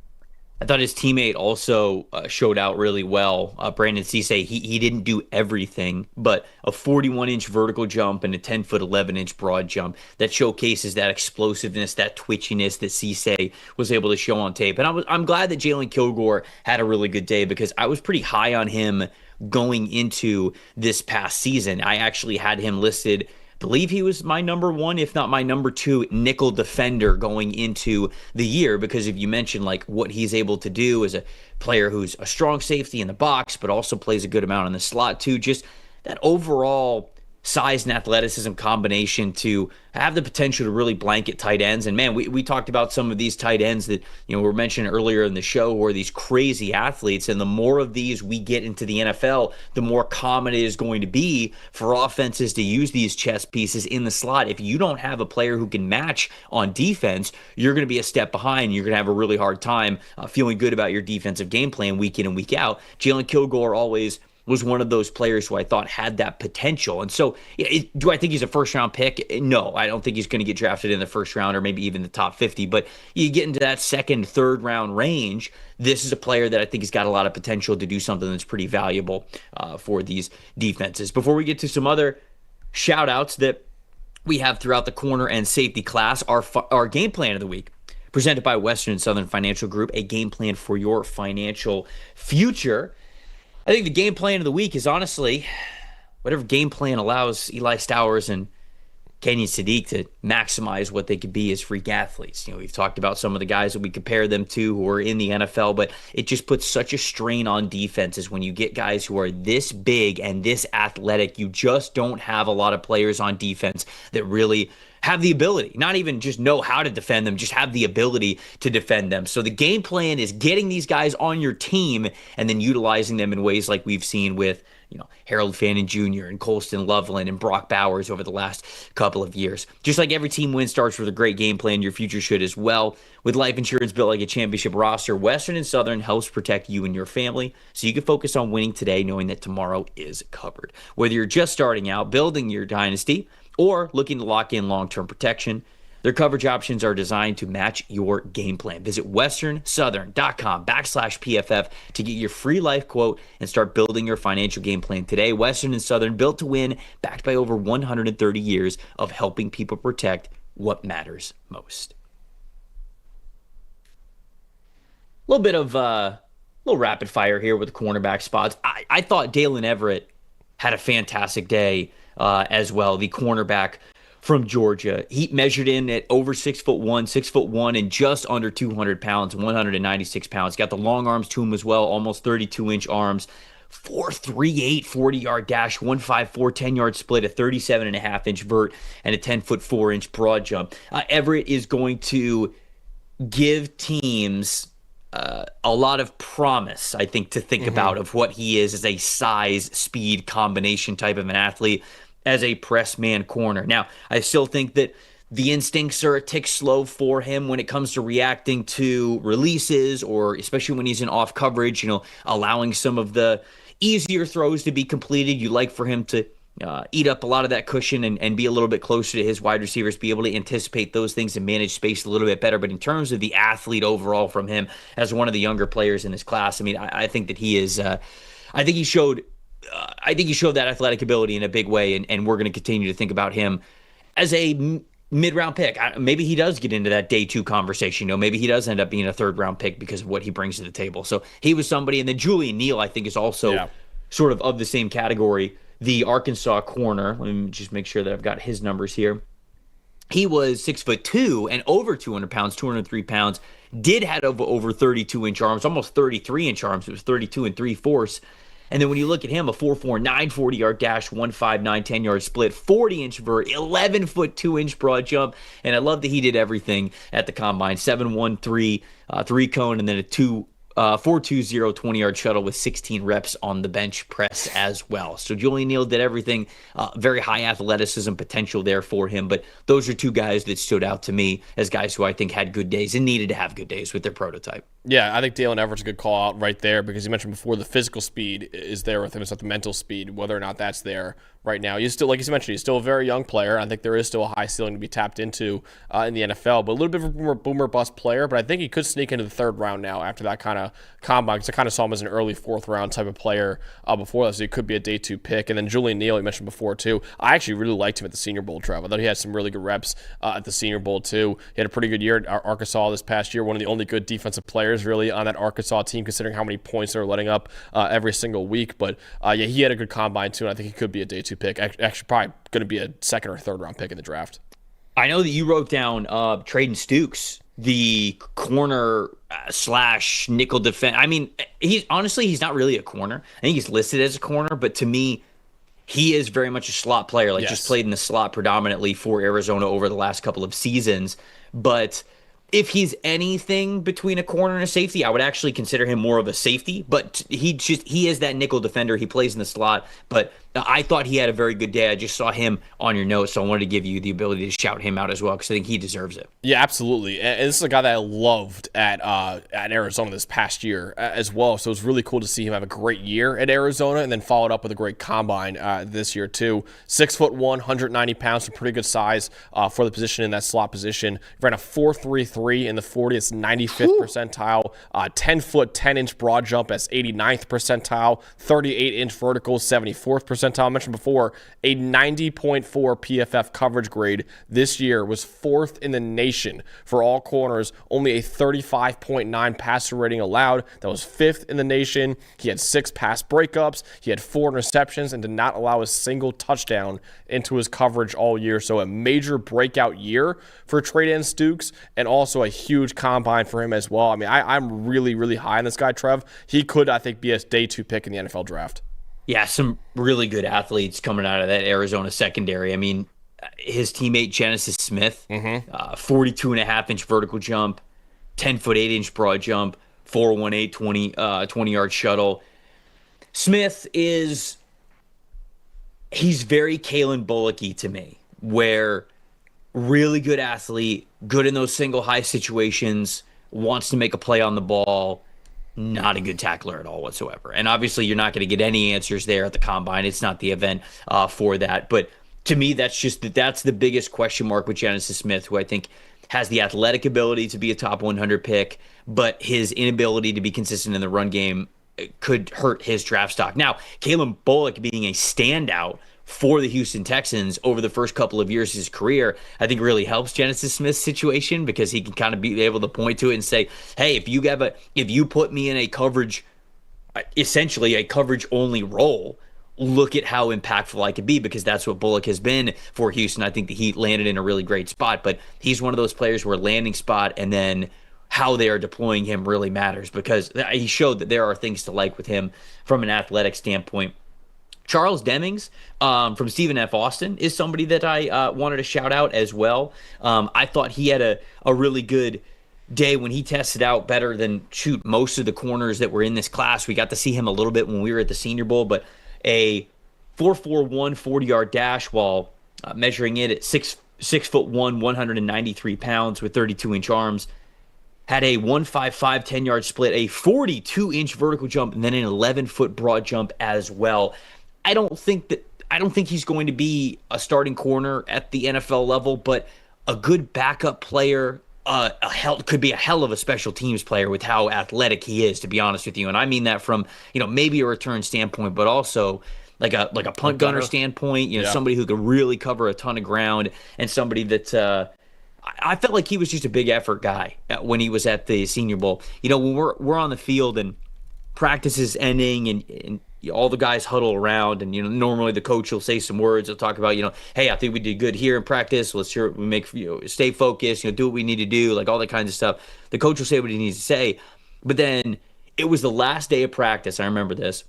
I thought his teammate also showed out really well. Brandon Cisse, he didn't do everything, but a 41-inch vertical jump and a 10-foot, 11-inch broad jump that showcases that explosiveness, that twitchiness that Cisse was able to show on tape. And I'm glad that Jalen Kilgore had a really good day because I was pretty high on him going into this past season. I actually had him listed, believe he was my number 1, if not my number 2 nickel defender going into the year, because if you mention like what he's able to do as a player who's a strong safety in the box, but also plays a good amount in the slot too, just that overall size and athleticism combination to have the potential to really blanket tight ends. And man, we talked about some of these tight ends that were mentioned earlier in the show who are these crazy athletes, and the more of these we get into the NFL, the more common it is going to be for offenses to use these chess pieces in the slot. If you don't have a player who can match on defense, you're going to be a step behind. You're going to have a really hard time feeling good about your defensive game plan week in and week out. Jalen Kilgore always was one of those players who I thought had that potential. And so do I think he's a first-round pick? No, I don't think he's going to get drafted in the first round or maybe even the top 50. But you get into that second, third-round range, this is a player that I think has got a lot of potential to do something that's pretty valuable for these defenses. Before we get to some other shout-outs that we have throughout the corner and safety class, our game plan of the week, presented by Western and Southern Financial Group, a game plan for your financial future. I think the game plan of the week is honestly whatever game plan allows Eli Stowers and Kenyon Sadiq to maximize what they could be as freak athletes. We've talked about some of the guys that we compare them to who are in the NFL, but it just puts such a strain on defenses when you get guys who are this big and this athletic. You just don't have a lot of players on defense that really have the ability, not even just know how to defend them, just have the ability to defend them. So the game plan is getting these guys on your team and then utilizing them in ways like we've seen with Harold Fannin Jr. and Colston Loveland and Brock Bowers over the last couple of years. Just like every team win starts with a great game plan, your future should as well. With life insurance built like a championship roster, Western and Southern helps protect you and your family so you can focus on winning today knowing that tomorrow is covered. Whether you're just starting out, building your dynasty, or looking to lock in long-term protection, their coverage options are designed to match your game plan. Visit westernsouthern.com/PFF to get your free life quote and start building your financial game plan today. Western and Southern, built to win, backed by over 130 years of helping people protect what matters most. A little bit of little rapid fire here with the cornerback spots. I thought Dalen Everett had a fantastic day as well, the cornerback from Georgia. He measured in at over 6'1", 6'1", and just under 200 pounds, 196 pounds. Got the long arms to him as well, almost 32-inch arms. 4.38 40-yard dash, 1.54 10-yard split, a 37.5-inch vert, and a 10-foot 4-inch broad jump. Everett is going to give teams a lot of promise, I think, to think about of what he is as a size-speed combination type of an athlete, as a press man corner. Now, I still think that the instincts are a tick slow for him when it comes to reacting to releases, or especially when he's in off coverage, allowing some of the easier throws to be completed. You like for him to eat up a lot of that cushion and be a little bit closer to his wide receivers, be able to anticipate those things and manage space a little bit better. But in terms of the athlete overall from him as one of the younger players in this class, I think that he is, I think he showed that athletic ability in a big way, and we're going to continue to think about him as a mid-round pick. Maybe he does get into that day 2 conversation. Maybe he does end up being a 3rd-round pick because of what he brings to the table. So he was somebody, and then Julian Neal, I think, is also sort of the same category. The Arkansas corner. Let me just make sure that I've got his numbers here. He was 6'2" and over 200 pounds, 203 pounds. Did have over 32-inch arms, almost 33-inch arms. It was 32 3/4. And then when you look at him, a 4.49 40-yard dash, 1.59 10-yard split, 40-inch vert, 11-foot 2-inch broad jump. And I love that he did everything at the combine. 7.13 3-cone, and then a 4.20 20-yard shuttle with 16 reps on the bench press as well. So Julian Neal did everything. Very high athleticism potential there for him. But those are 2 guys that stood out to me as guys who I think had good days and needed to have good days with their prototype. Yeah, I think Dalen Everett's a good call out right there, because you mentioned before the physical speed is there with him. It's not the mental speed, whether or not that's there right now. He's still, like you mentioned, he's still a very young player. I think there is still a high ceiling to be tapped into in the NFL, but a little bit of a boomer bust player. But I think he could sneak into the 3rd round now after that kind of combine, because I kind of saw him as an early 4th round type of player before that, so he could be a day 2 pick. And then Julian Neal, you mentioned before too. I actually really liked him at the Senior Bowl, Trevor. I thought he had some really good reps at the Senior Bowl too. He had a pretty good year at Arkansas this past year, one of the only good defensive players really on that Arkansas team, considering how many points they're letting up every single week. But he had a good combine too, and I think he could be a day 2 pick. Actually, probably going to be a 2nd or 3rd round pick in the draft. I know that you wrote down Traden Stukes, the corner / nickel defense. He's not really a corner. I think he's listed as a corner, but to me, he is very much a slot player. Just played in the slot predominantly for Arizona over the last couple of seasons. But if he's anything between a corner and a safety, I would actually consider him more of a safety. But he is that nickel defender. He plays in the slot. But I thought he had a very good day. I just saw him on your notes, so I wanted to give you the ability to shout him out as well, because I think he deserves it. Yeah, absolutely. And this is a guy that I loved at Arizona this past year as well. So it was really cool to see him have a great year at Arizona and then followed up with a great combine this year too. 6'1", 190 pounds, some pretty good size for the position in that slot position. Ran a 4.33 in the 40. It's 95th percentile. 10-foot, 10-inch broad jump. That's 89th percentile. 38-inch vertical, 74th percentile. percentile. I mentioned before, a 90.4 PFF coverage grade this year, was 4th in the nation for all corners, only a 35.9 passer rating allowed. That was 5th in the nation. He had 6 pass breakups. He had 4 interceptions and did not allow a single touchdown into his coverage all year. So a major breakout year for Trey Lance Dukes, and also a huge combine for him as well. I mean, I'm really, really high on this guy, Trev. He could, I think, be a day 2 pick in the NFL draft. Yeah, some really good athletes coming out of that Arizona secondary. I mean, his teammate Genesis Smith, 42.5-inch vertical jump, 10-foot 8-inch broad jump, 4.18, 20-yard shuttle. Smith he's very Kalen Bullock-y to me, where really good athlete, good in those single high situations, wants to make a play on the ball, not a good tackler at all whatsoever. And obviously you're not going to get any answers there at the combine. It's not the event for that. But to me, that's the biggest question mark with Genesis Smith, who I think has the athletic ability to be a top 100 pick, but his inability to be consistent in the run game could hurt his draft stock. Now, Kalen Bullock being a standout for the Houston Texans over the first couple of years of his career, I think really helps Genesis Smith's situation, because he can kind of be able to point to it and say, hey, if you put me in a coverage, essentially a coverage only role, look at how impactful I could be, because that's what Bullock has been for Houston. I think the Heat landed in a really great spot, but he's one of those players where landing spot and then how they are deploying him really matters, because he showed that there are things to like with him from an athletic standpoint. Charles Demings from Stephen F. Austin is somebody that I wanted to shout out as well. I thought he had a really good day when he tested out better than most of the corners that were in this class. We got to see him a little bit when we were at the Senior Bowl, but a 4.41 40-yard dash while measuring it at 6'1", 193 pounds with 32-inch arms. Had a 1.55 10-yard split, a 42-inch vertical jump, and then an 11-foot broad jump as well. I don't think he's going to be a starting corner at the NFL level, but a good backup player, could be a hell of a special teams player with how athletic he is, to be honest with you. And I mean that from, maybe a return standpoint, but also like a punt gunner standpoint, somebody who could really cover a ton of ground, and somebody that I felt like he was just a big effort guy when he was at the Senior Bowl. When we're on the field and practice is ending and all the guys huddle around, and normally the coach will say some words. He'll talk about hey, I think we did good here in practice. Let's sure we make stay focused. Do what we need to do, like all that kinds of stuff. The coach will say what he needs to say, but then it was the last day of practice. I remember this.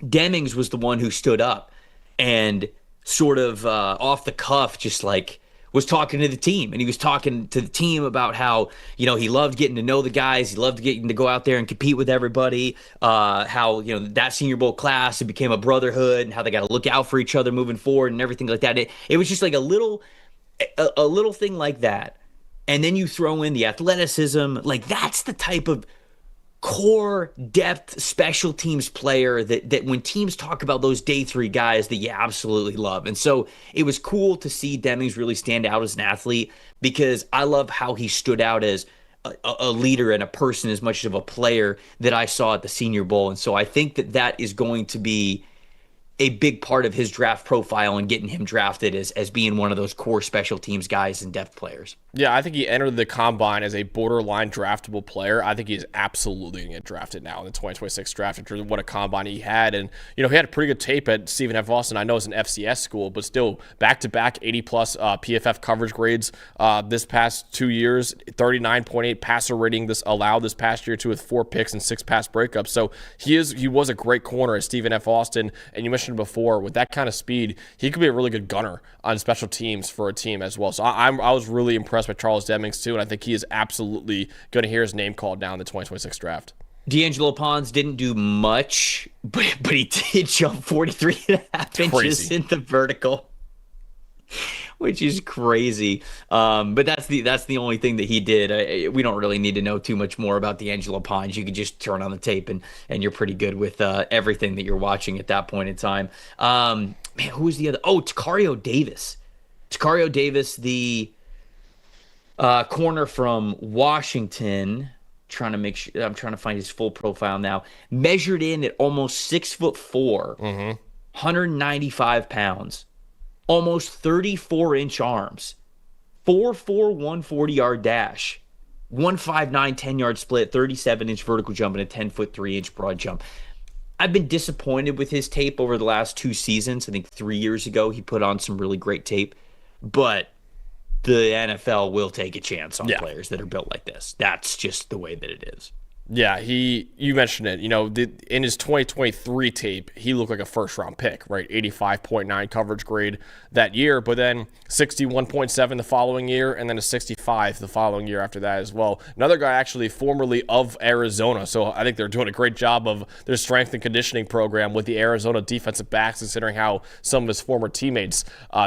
Demings was the one who stood up and sort of off the cuff, just like was talking to the team, and he was talking to the team about how he loved getting to know the guys, he loved getting to go out there and compete with everybody, how that Senior Bowl class, it became a brotherhood, and how they got to look out for each other moving forward and everything like that. It was just like a little thing like that, and then you throw in the athleticism. Like, that's the type of core depth special teams player that when teams talk about those day 3 guys that you absolutely love. And so it was cool to see Demings really stand out as an athlete, because I love how he stood out as a leader and a person as much of a player that I saw at the Senior Bowl. And so I think that is going to be a big part of his draft profile and getting him drafted as being one of those core special teams guys and depth players. Yeah, I think he entered the combine as a borderline draftable player. I think he's absolutely going to get drafted now in the 2026 draft after what a combine he had. And, he had a pretty good tape at Stephen F. Austin. I know it's an FCS school, but still back-to-back 80-plus PFF coverage grades this past 2 years, 39.8 passer rating this past year, too, with 4 picks and 6 pass breakups. So he was a great corner at Stephen F. Austin. And you mentioned before, with that kind of speed, he could be a really good gunner on special teams for a team as well. So I was really impressed by Charles Demings too, and I think he is absolutely going to hear his name called down in the 2026 draft. D'Angelo Pons didn't do much, but he did jump 43.5 inches in the vertical, which is crazy. But that's the only thing that he did. We don't really need to know too much more about D'Angelo Pons. You can just turn on the tape and you're pretty good with everything that you're watching at that point in time. Man, who was the other? Oh, Tacario Davis. Tacario Davis, the corner from Washington. I'm trying to find his full profile now. Measured in at almost 6'4", 195 pounds, almost 34-inch arms, 4'4", 140-yard dash, 159 10-yard split, 37-inch vertical jump, and a 10-foot 3-inch broad jump. I've been disappointed with his tape over the last 2 seasons. I think 3 years ago he put on some really great tape, but the NFL will take a chance on players that are built like this. That's just the way that it is. Yeah, you mentioned it. In his 2023 tape, he looked like a first-round pick, right? 85.9 coverage grade that year, but then 61.7 the following year, and then a 65 the following year after that as well. Another guy actually formerly of Arizona, so I think they're doing a great job of their strength and conditioning program with the Arizona defensive backs, considering how some of his former teammates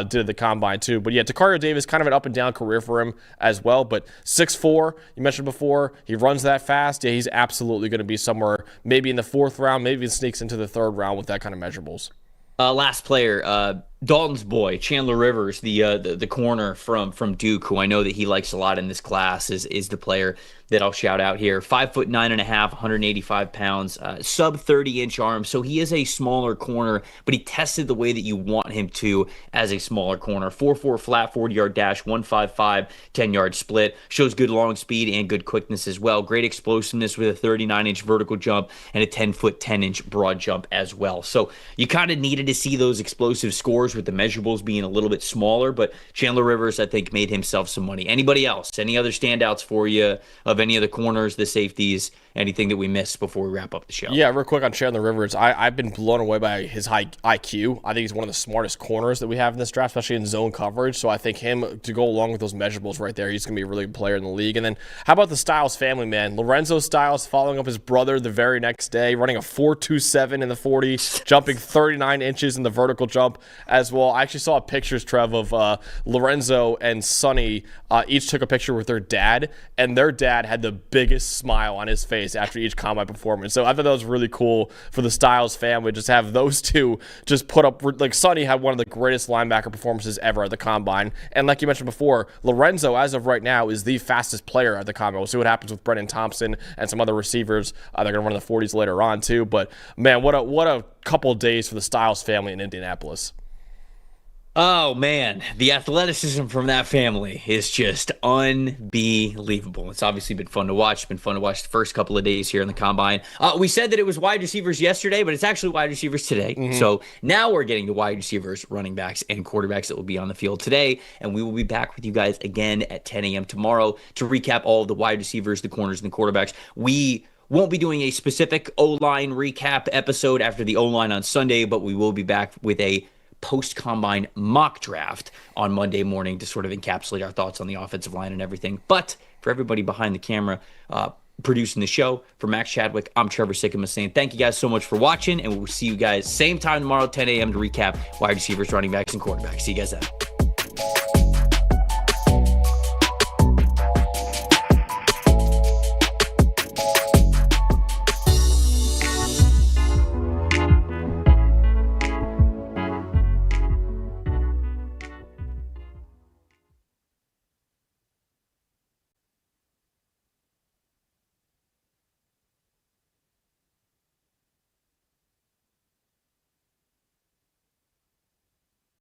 did at the Combine too. But yeah, Takario Davis, kind of an up-and-down career for him as well, but 6'4", you mentioned before, he runs that fast. Yeah, he's absolutely going to be somewhere maybe in the 4th round, maybe it sneaks into the 3rd round with that kind of measurables. Last player, Dalton's boy, Chandler Rivers, the corner from Duke, who I know that he likes a lot in this class, is the player that I'll shout out here. 5'9.5", 185 pounds, sub 30-inch arms. So he is a smaller corner, but he tested the way that you want him to as a smaller corner. 4'4" flat, 40-yard dash, 155 10-yard split. Shows good long speed and good quickness as well. Great explosiveness with a 39-inch vertical jump and a 10-foot 10-inch broad jump as well. So you kind of needed to see those explosive scores with the measurables being a little bit smaller, but Chandler Rivers, I think, made himself some money. Anybody else? Any other standouts for you of any of the corners, the safeties, anything that we missed before we wrap up the show? Yeah, real quick on Chandler Rivers. I've been blown away by his high IQ. I think he's one of the smartest corners that we have in this draft, especially in zone coverage. So I think him to go along with those measurables right there, he's going to be a really good player in the league. And then how about the Styles family, man? Lorenzo Styles following up his brother the very next day, running a 4.27 in the 40, jumping 39 inches in the vertical jump as well. I actually saw pictures, Trev, of Lorenzo and Sonny each took a picture with their dad, and their dad had the biggest smile on his face after each combine performance. So I thought that was really cool for the Styles family, just have those two just put up, like Sonny had one of the greatest linebacker performances ever at the combine. And like you mentioned before, Lorenzo, as of right now, is the fastest player at the combine. We'll see what happens with Brennan Thompson and some other receivers. They're going to run in the 40s later on too. But man, what a couple of days for the Styles family in Indianapolis. Oh, man, the athleticism from that family is just unbelievable. It's obviously been fun to watch. It's been fun to watch the first couple of days here in the Combine. We said that it was wide receivers yesterday, but it's actually wide receivers today. Mm-hmm. So now we're getting to wide receivers, running backs, and quarterbacks that will be on the field today. And we will be back with you guys again at 10 a.m. tomorrow to recap all of the wide receivers, the corners, and the quarterbacks. We won't be doing a specific O-line recap episode after the O-line on Sunday, but we will be back with a post-combine mock draft on Monday morning to sort of encapsulate our thoughts on the offensive line and everything. But for everybody behind the camera producing the show, for Max Chadwick, I'm Trevor Sikkema saying thank you guys so much for watching, and we'll see you guys same time tomorrow, 10 a.m. to recap wide receivers, running backs, and quarterbacks. See you guys then.